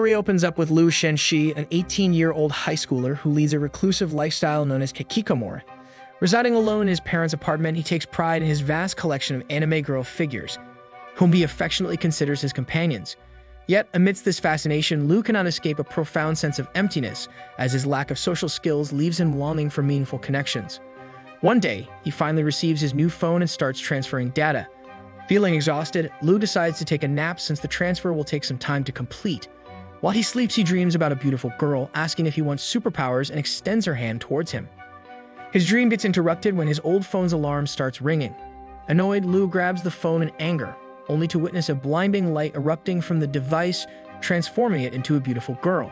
story opens up with Liu Shenxi, an 18-year-old high schooler who leads a reclusive lifestyle known as Kikikomori. Residing alone in his parents' apartment, he takes pride in his vast collection of anime girl figures, whom he affectionately considers his companions. Yet, amidst this fascination, Liu cannot escape a profound sense of emptiness, as his lack of social skills leaves him longing for meaningful connections. One day, he finally receives his new phone and starts transferring data. Feeling exhausted, Liu decides to take a nap since the transfer will take some time to complete. While he sleeps, he dreams about a beautiful girl, asking if he wants superpowers and extends her hand towards him. His dream gets interrupted when his old phone's alarm starts ringing. Annoyed, Liu grabs the phone in anger, only to witness a blinding light erupting from the device, transforming it into a beautiful girl.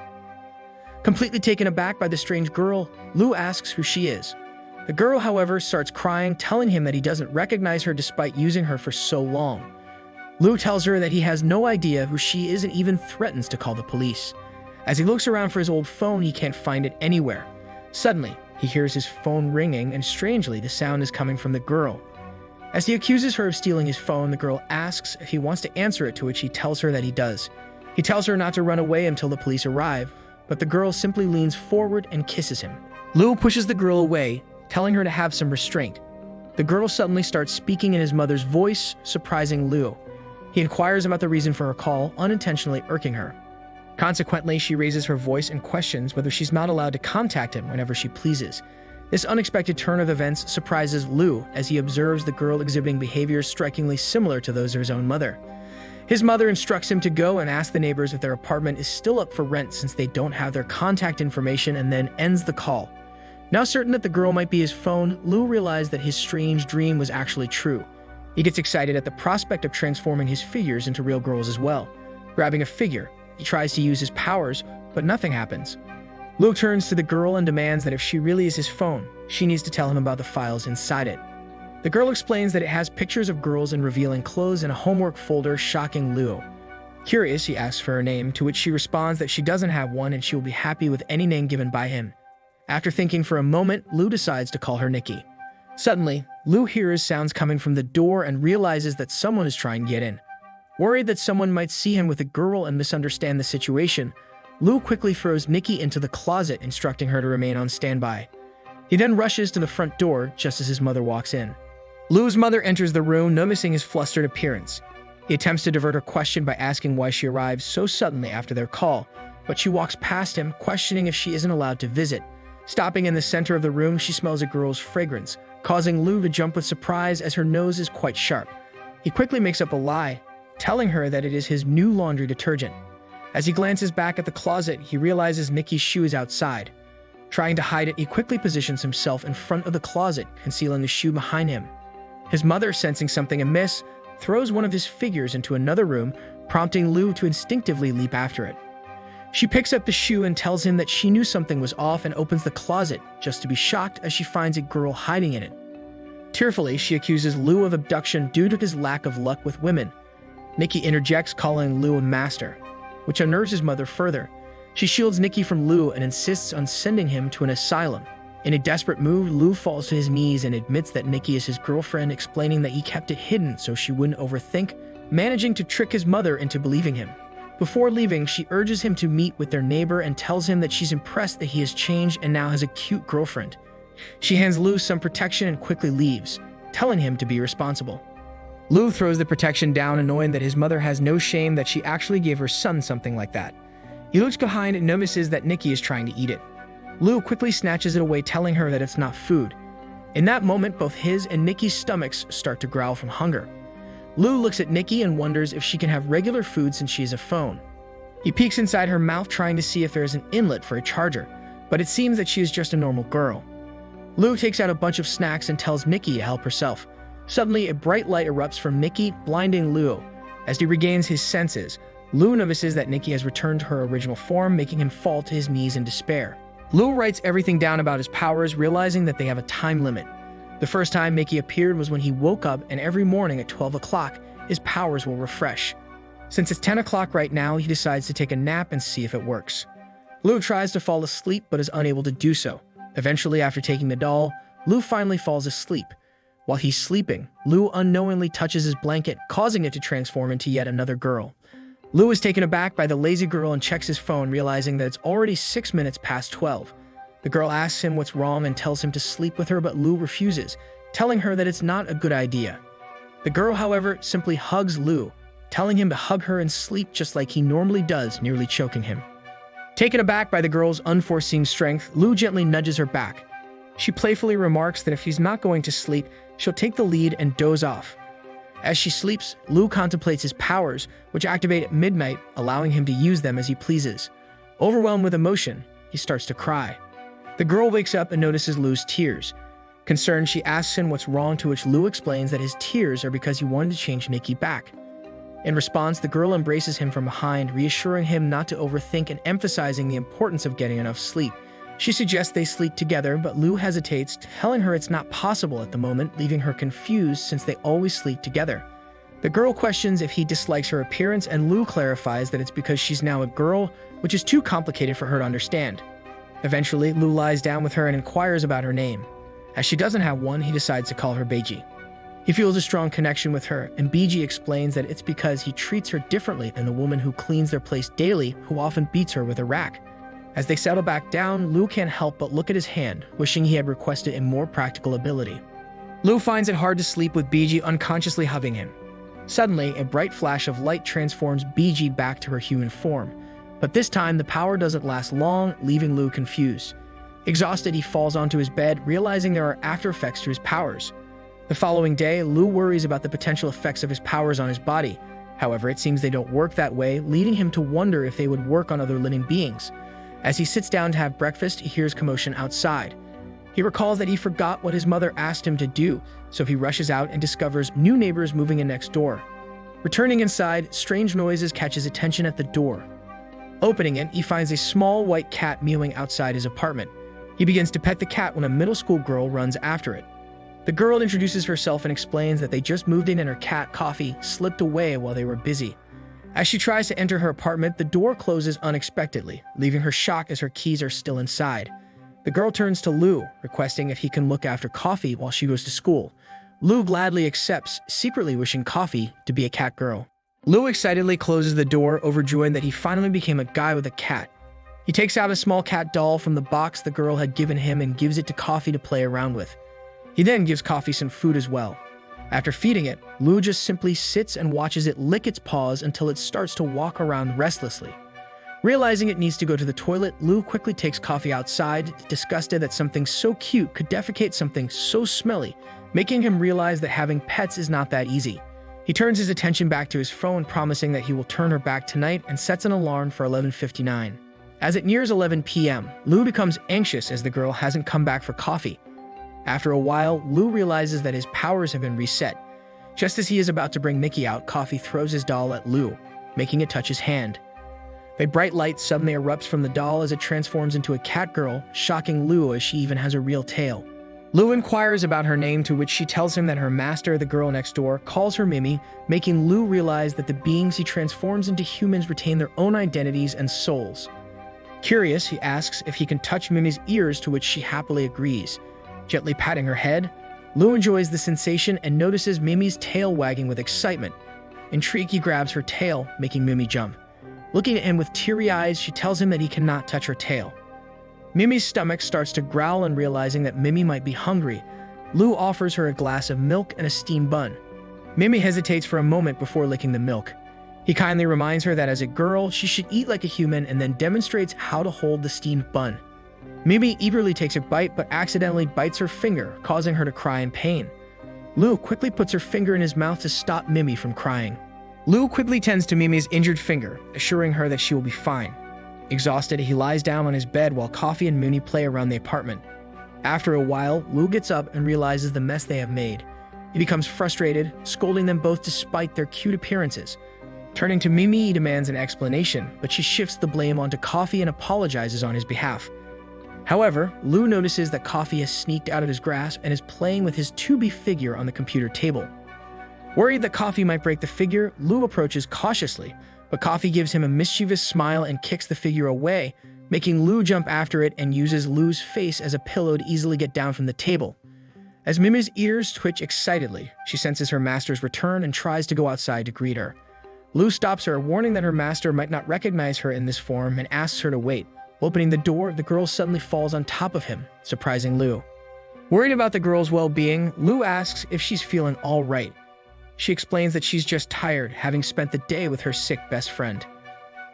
Completely taken aback by the strange girl, Liu asks who she is. The girl, however, starts crying, telling him that he doesn't recognize her despite using her for so long. Liu tells her that he has no idea who she is and even threatens to call the police. As he looks around for his old phone, he can't find it anywhere. Suddenly, he hears his phone ringing, and strangely, the sound is coming from the girl. As he accuses her of stealing his phone, the girl asks if he wants to answer it, to which he tells her that he does. He tells her not to run away until the police arrive, but the girl simply leans forward and kisses him. Liu pushes the girl away, telling her to have some restraint. The girl suddenly starts speaking in his mother's voice, surprising Liu. He inquires about the reason for her call, unintentionally irking her. Consequently, she raises her voice and questions whether she's not allowed to contact him whenever she pleases. This unexpected turn of events surprises Liu as he observes the girl exhibiting behaviors strikingly similar to those of his own mother. His mother instructs him to go and ask the neighbors if their apartment is still up for rent since they don't have their contact information, and then ends the call. Now certain that the girl might be his phone, Liu realized that his strange dream was actually true. He gets excited at the prospect of transforming his figures into real girls as well. Grabbing a figure, he tries to use his powers, but nothing happens. Liu turns to the girl and demands that if she really is his phone, she needs to tell him about the files inside it. The girl explains that it has pictures of girls in revealing clothes and a homework folder, shocking Liu. Curious, he asks for her name, to which she responds that she doesn't have one and she will be happy with any name given by him. After thinking for a moment, Liu decides to call her Nikki. Suddenly, Liu hears sounds coming from the door and realizes that someone is trying to get in. Worried that someone might see him with a girl and misunderstand the situation, Liu quickly throws Nikki into the closet, instructing her to remain on standby. He then rushes to the front door just as his mother walks in. Liu's mother enters the room, noticing his flustered appearance. He attempts to divert her question by asking why she arrived so suddenly after their call, but she walks past him, questioning if she isn't allowed to visit. Stopping in the center of the room, she smells a girl's fragrance, causing Liu to jump with surprise as her nose is quite sharp. He quickly makes up a lie, telling her that it is his new laundry detergent. As he glances back at the closet, he realizes Nikki's shoe is outside. Trying to hide it, he quickly positions himself in front of the closet, concealing the shoe behind him. His mother, sensing something amiss, throws one of his figures into another room, prompting Liu to instinctively leap after it. She picks up the shoe and tells him that she knew something was off and opens the closet, just to be shocked as she finds a girl hiding in it. Tearfully, she accuses Liu of abduction due to his lack of luck with women. Nikki interjects, calling Liu a master, which unnerves his mother further. She shields Nikki from Liu and insists on sending him to an asylum. In a desperate move, Liu falls to his knees and admits that Nikki is his girlfriend, explaining that he kept it hidden so she wouldn't overthink, managing to trick his mother into believing him. Before leaving, she urges him to meet with their neighbor and tells him that she's impressed that he has changed and now has a cute girlfriend. She hands Liu some protection and quickly leaves, telling him to be responsible. Liu throws the protection down, annoyed that his mother has no shame that she actually gave her son something like that. He looks behind and notices that Nikki is trying to eat it. Liu quickly snatches it away, telling her that it's not food. In that moment, both his and Nikki's stomachs start to growl from hunger. Liu looks at Nikki and wonders if she can have regular food since she is a phone. He peeks inside her mouth, trying to see if there is an inlet for a charger, but it seems that she is just a normal girl. Liu takes out a bunch of snacks and tells Nikki to help herself. Suddenly, a bright light erupts from Nikki, blinding Liu. As he regains his senses, Liu notices that Nikki has returned to her original form, making him fall to his knees in despair. Liu writes everything down about his powers, realizing that they have a time limit. The first time Nikki appeared was when he woke up, and every morning at 12 o'clock, his powers will refresh. Since it's 10 o'clock right now, he decides to take a nap and see if it works. Liu tries to fall asleep but is unable to do so. Eventually, after taking the doll, Liu finally falls asleep. While he's sleeping, Liu unknowingly touches his blanket, causing it to transform into yet another girl. Lu is taken aback by the lazy girl and checks his phone, realizing that it's already 6 minutes past 12. The girl asks him what's wrong and tells him to sleep with her, but Lu refuses, telling her that it's not a good idea. The girl, however, simply hugs Lu, telling him to hug her and sleep just like he normally does, nearly choking him. Taken aback by the girl's unforeseen strength, Lu gently nudges her back. She playfully remarks that if he's not going to sleep, she'll take the lead and doze off. As she sleeps, Lu contemplates his powers, which activate at midnight, allowing him to use them as he pleases. Overwhelmed with emotion, he starts to cry. The girl wakes up and notices Lu's tears. Concerned, she asks him what's wrong, to which Lu explains that his tears are because he wanted to change Nikki back. In response, the girl embraces him from behind, reassuring him not to overthink and emphasizing the importance of getting enough sleep. She suggests they sleep together, but Lu hesitates, telling her it's not possible at the moment, leaving her confused since they always sleep together. The girl questions if he dislikes her appearance, and Lu clarifies that it's because she's now a girl, which is too complicated for her to understand. Eventually, Lu lies down with her and inquires about her name. As she doesn't have one, he decides to call her Beiji. He feels a strong connection with her, and Beiji explains that it's because he treats her differently than the woman who cleans their place daily, who often beats her with a rack. As they settle back down, Lu can't help but look at his hand, wishing he had requested a more practical ability. Lu finds it hard to sleep with Beiji unconsciously hugging him. Suddenly, a bright flash of light transforms Beiji back to her human form. But this time, the power doesn't last long, leaving Lu confused. Exhausted, he falls onto his bed, realizing there are after effects to his powers. The following day, Lu worries about the potential effects of his powers on his body. However, it seems they don't work that way, leading him to wonder if they would work on other living beings. As he sits down to have breakfast, he hears commotion outside. He recalls that he forgot what his mother asked him to do, so he rushes out and discovers new neighbors moving in next door. Returning inside, strange noises catch his attention at the door. Opening it, he finds a small white cat mewing outside his apartment. He begins to pet the cat when a middle school girl runs after it. The girl introduces herself and explains that they just moved in and her cat, Coffee, slipped away while they were busy. As she tries to enter her apartment, the door closes unexpectedly, leaving her shocked as her keys are still inside. The girl turns to Lu, requesting if he can look after Coffee while she goes to school. Lu gladly accepts, secretly wishing Coffee to be a cat girl. Lu excitedly closes the door, overjoyed that he finally became a guy with a cat. He takes out a small cat doll from the box the girl had given him and gives it to Coffee to play around with. He then gives Coffee some food as well. After feeding it, Lu just simply sits and watches it lick its paws until it starts to walk around restlessly. Realizing it needs to go to the toilet, Lu quickly takes Coffee outside, disgusted that something so cute could defecate something so smelly, making him realize that having pets is not that easy. He turns his attention back to his phone, promising that he will turn her back tonight, and sets an alarm for 11:59. As it nears 11 p.m., Lu becomes anxious as the girl hasn't come back for Coffee. After a while, Lu realizes that his powers have been reset. Just as he is about to bring Nikki out, Coffee throws his doll at Lu, making it touch his hand. A bright light suddenly erupts from the doll as it transforms into a cat girl, shocking Lu as she even has a real tail. Lu inquires about her name, to which she tells him that her master, the girl next door, calls her Mimi, making Lu realize that the beings he transforms into humans retain their own identities and souls. Curious, he asks if he can touch Mimi's ears, to which she happily agrees. Gently patting her head, Lu enjoys the sensation and notices Mimi's tail wagging with excitement. Intrigued, he grabs her tail, making Mimi jump. Looking at him with teary eyes, she tells him that he cannot touch her tail. Mimi's stomach starts to growl, and realizing that Mimi might be hungry, Lu offers her a glass of milk and a steamed bun. Mimi hesitates for a moment before licking the milk. He kindly reminds her that as a girl, she should eat like a human, and then demonstrates how to hold the steamed bun. Mimi eagerly takes a bite, but accidentally bites her finger, causing her to cry in pain. Lu quickly puts her finger in his mouth to stop Mimi from crying. Lu quickly tends to Mimi's injured finger, assuring her that she will be fine. Exhausted, he lies down on his bed while Coffee and Mimi play around the apartment. After a while, Lu gets up and realizes the mess they have made. He becomes frustrated, scolding them both despite their cute appearances. Turning to Mimi, he demands an explanation, but she shifts the blame onto Coffee and apologizes on his behalf. However, Lu notices that Coffee has sneaked out of his grasp and is playing with his to-be figure on the computer table. Worried that Coffee might break the figure, Lu approaches cautiously, but Coffee gives him a mischievous smile and kicks the figure away, making Lu jump after it and uses Lu's face as a pillow to easily get down from the table. As Mimi's ears twitch excitedly, she senses her master's return and tries to go outside to greet her. Lu stops her, warning that her master might not recognize her in this form, and asks her to wait. Opening the door, the girl suddenly falls on top of him, surprising Lu. Worried about the girl's well-being, Lu asks if she's feeling all right. She explains that she's just tired, having spent the day with her sick best friend.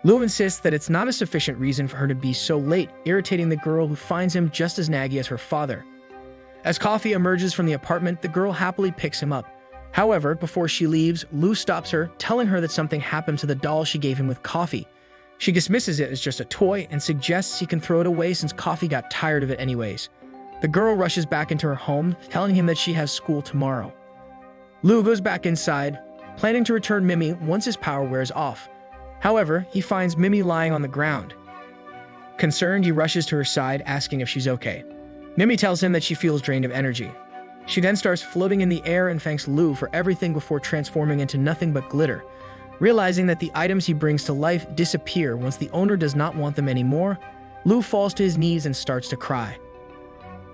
Lu insists that it's not a sufficient reason for her to be so late, irritating the girl, who finds him just as naggy as her father. As Coffee emerges from the apartment, the girl happily picks him up. However, before she leaves, Lu stops her, telling her that something happened to the doll she gave him with Coffee. She dismisses it as just a toy and suggests he can throw it away since Coffee got tired of it anyways. The girl rushes back into her home, telling him that she has school tomorrow. Lu goes back inside, planning to return Mimi once his power wears off. However, he finds Mimi lying on the ground. Concerned, he rushes to her side, asking if she's okay. Mimi tells him that she feels drained of energy. She then starts floating in the air and thanks Lu for everything before transforming into nothing but glitter. Realizing that the items he brings to life disappear once the owner does not want them anymore, Lu falls to his knees and starts to cry.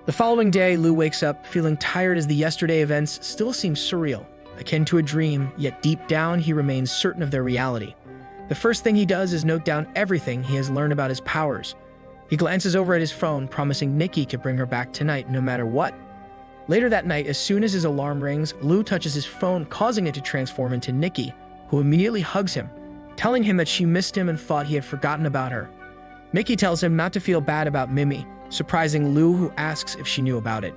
The following day, Lu wakes up feeling tired as the yesterday events still seem surreal, akin to a dream, yet deep down he remains certain of their reality. The first thing he does is note down everything he has learned about his powers. He glances over at his phone, promising Nikki could bring her back tonight no matter what. Later that night, as soon as his alarm rings, Lu touches his phone, causing it to transform into Nikki, who immediately hugs him, telling him that she missed him and thought he had forgotten about her. Nikki tells him not to feel bad about Mimi, surprising Lu, who asks if she knew about it.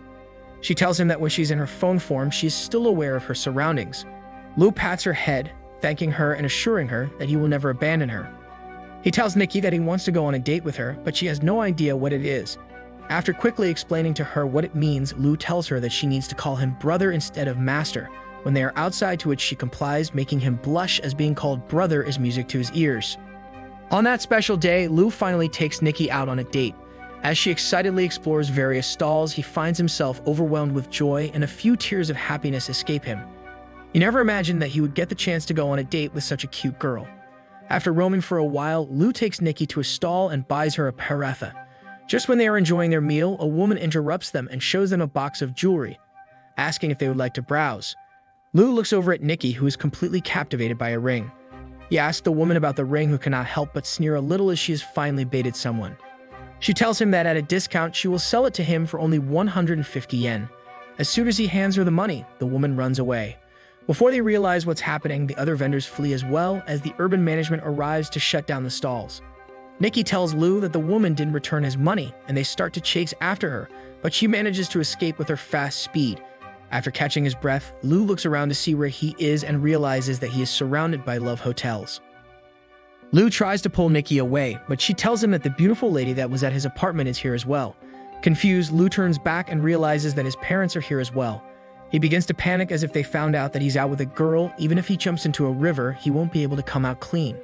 She tells him that when she's in her phone form, she is still aware of her surroundings. Lu pats her head, thanking her and assuring her that he will never abandon her. He tells Nikki that he wants to go on a date with her, but she has no idea what it is. After quickly explaining to her what it means, Lu tells her that she needs to call him brother instead of master. When they are outside, to which she complies, making him blush as being called brother is music to his ears. On that special day, Lu finally takes Nikki out on a date. As she excitedly explores various stalls, he finds himself overwhelmed with joy and a few tears of happiness escape him. He never imagined that he would get the chance to go on a date with such a cute girl. After roaming for a while, Lu takes Nikki to a stall and buys her a paratha. Just when they are enjoying their meal, a woman interrupts them and shows them a box of jewelry, asking if they would like to browse. Lu looks over at Nikki, who is completely captivated by a ring. He asks the woman about the ring, who cannot help but sneer a little as she has finally baited someone. She tells him that at a discount, she will sell it to him for only 150 yen. As soon as he hands her the money, the woman runs away. Before they realize what's happening, the other vendors flee as well as the urban management arrives to shut down the stalls. Nikki tells Lu that the woman didn't return his money, and they start to chase after her, but she manages to escape with her fast speed. After catching his breath, Lu looks around to see where he is and realizes that he is surrounded by love hotels. Lu tries to pull Nikki away, but she tells him that the beautiful lady that was at his apartment is here as well. Confused, Lu turns back and realizes that his parents are here as well. He begins to panic as if they found out that he's out with a girl. Even if he jumps into a river, he won't be able to come out clean.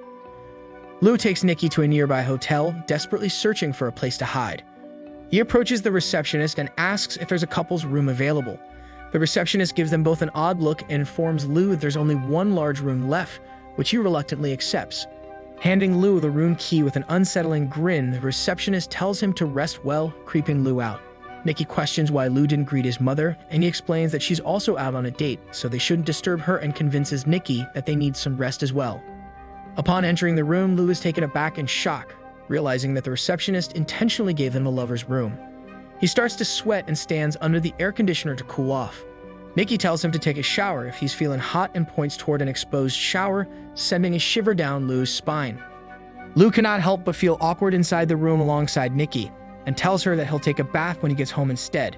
Lu takes Nikki to a nearby hotel, desperately searching for a place to hide. He approaches the receptionist and asks if there's a couple's room available. The receptionist gives them both an odd look and informs Lu that there's only one large room left, which he reluctantly accepts. Handing Lu the room key with an unsettling grin, the receptionist tells him to rest well, creeping Lu out. Nikki questions why Lu didn't greet his mother, and he explains that she's also out on a date, so they shouldn't disturb her, and convinces Nikki that they need some rest as well. Upon entering the room, Lu is taken aback in shock, realizing that the receptionist intentionally gave them a lover's room. He starts to sweat and stands under the air conditioner to cool off. Nikki tells him to take a shower if he's feeling hot and points toward an exposed shower, sending a shiver down Lu's spine. Lu cannot help but feel awkward inside the room alongside Nikki, and tells her that he'll take a bath when he gets home instead.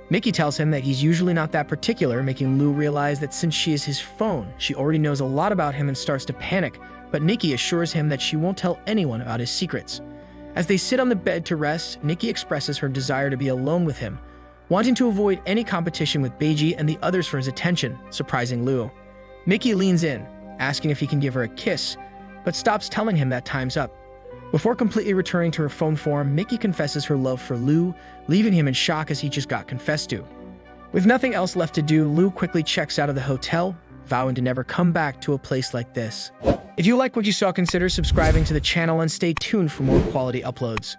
Nikki tells him that he's usually not that particular, making Lu realize that since she is his phone, she already knows a lot about him and starts to panic, but Nikki assures him that she won't tell anyone about his secrets. As they sit on the bed to rest, Nikki expresses her desire to be alone with him, wanting to avoid any competition with Beiji and the others for his attention, surprising Lu. Nikki leans in, asking if he can give her a kiss, but stops, telling him that time's up. Before completely returning to her phone form, Nikki confesses her love for Lu, leaving him in shock as he just got confessed to. With nothing else left to do, Lu quickly checks out of the hotel, vowing to never come back to a place like this. If you like what you saw, consider subscribing to the channel and stay tuned for more quality uploads.